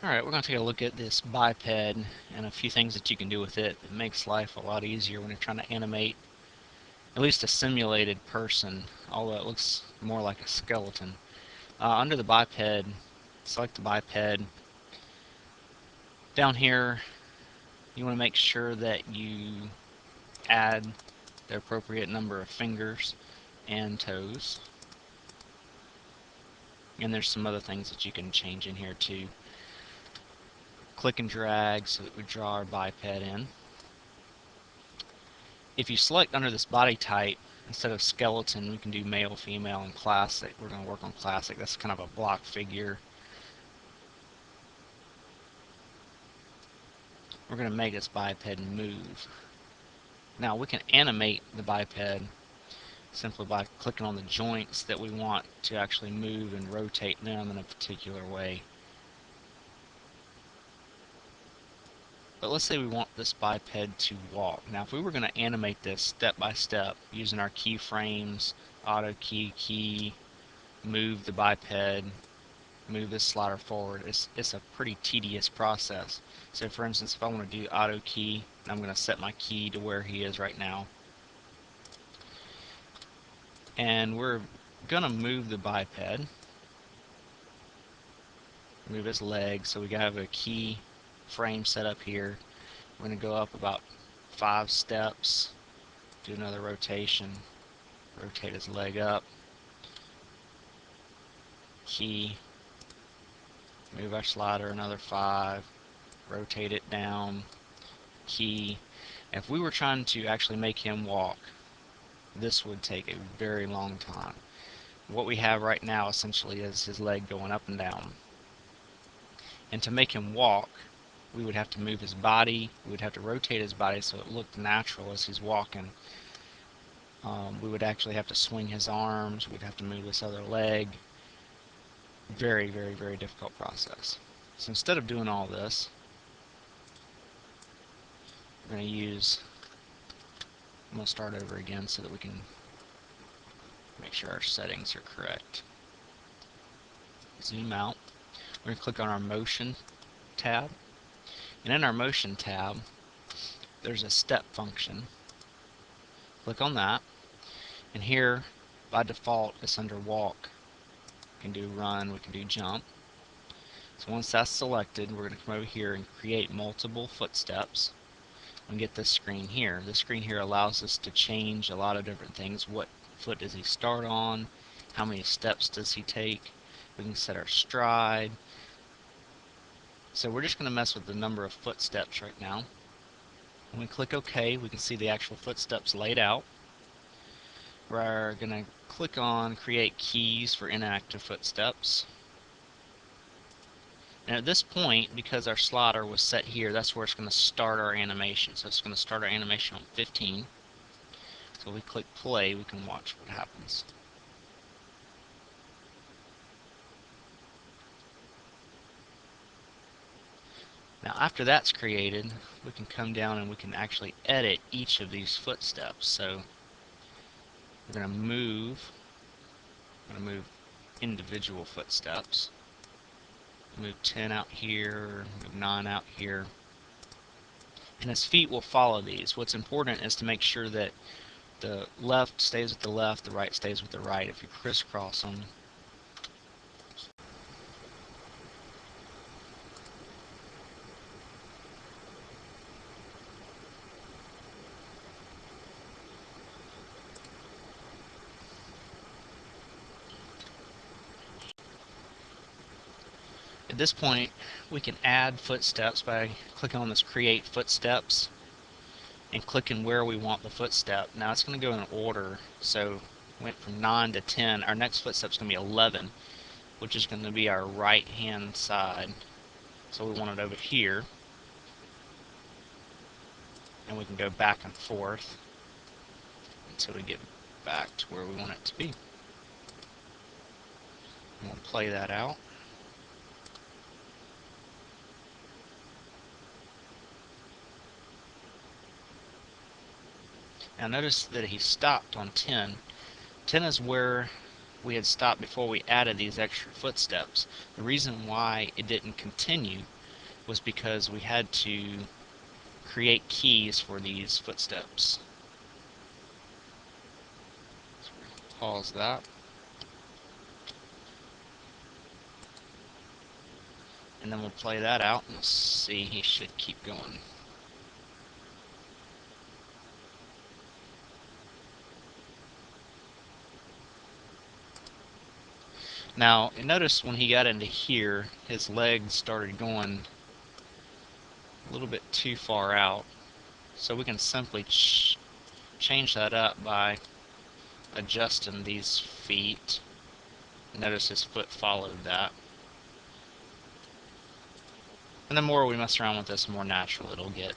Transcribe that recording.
Alright, we're going to take a look at this biped and a few things that you can do with it. It makes life a lot easier when you're trying to animate at least a simulated person, although it looks more like a skeleton. Under the biped, select the biped. Down here, you want to make sure that you add the appropriate number of fingers and toes. And there's some other things that you can change in here too. Click and drag so that we draw our biped in. If you select under this body type, instead of skeleton, we can do male, female, and classic. We're going to work on classic. That's kind of a block figure. We're going to make this biped move. Now we can animate the biped simply by clicking on the joints that we want to actually move and rotate them in a particular way. But let's say we want this biped to walk. Now if we were going to animate this step by step using our keyframes, auto key, move the biped, move this slider forward, it's a pretty tedious process. So for instance, if I want to do auto key, I'm going to set my key to where he is right now. And we're going to move the biped, move his leg, so we have a key frame set up here. We're going to go up about 5 steps, do another rotation, rotate his leg up, key, move our slider another 5, rotate it down, key. If we were trying to actually make him walk, this would take a very long time. What we have right now essentially is his leg going up and down. And to make him walk, we would have to move his body, we would have to rotate his body so it looked natural as he's walking. We would actually have to swing his arms, we'd have to move this other leg. Very, very, very difficult process. So instead of doing all this, we're going to I'm going to start over again so that we can make sure our settings are correct. Zoom out. We're going to click on our motion tab. And in our motion tab, there's a step function. Click on that. And here, by default, it's under walk. We can do run, we can do jump. So once that's selected, we're going to come over here and create multiple footsteps and get this screen here. This screen here allows us to change a lot of different things. What foot does he start on? How many steps does he take? We can set our stride. So we're just going to mess with the number of footsteps right now. When we click OK, we can see the actual footsteps laid out. We're going to click on Create Keys for Inactive Footsteps. And at this point, because our slider was set here, that's where it's going to start our animation. So it's going to start our animation on 15. So if we click play, we can watch what happens. Now after that's created, we can come down and we can actually edit each of these footsteps. So we're going to move individual footsteps. Move 10 out here, move 9 out here. And his feet will follow these. What's important is to make sure that the left stays with the left, the right stays with the right. If you crisscross them, at this point, we can add footsteps by clicking on this Create Footsteps and clicking where we want the footstep. Now it's going to go in order, so went from 9 to 10. Our next footstep is going to be 11, which is going to be our right hand side. So we want it over here, and we can go back and forth until we get back to where we want it to be. We'll play that out. Now notice that he stopped on 10. 10 is where we had stopped before we added these extra footsteps. The reason why it didn't continue was because we had to create keys for these footsteps. So pause that. And then we'll play that out and see, he should keep going. Now, notice when he got into here, his legs started going a little bit too far out. So we can simply change that up by adjusting these feet. Notice his foot followed that. And the more we mess around with this, the more natural it'll get.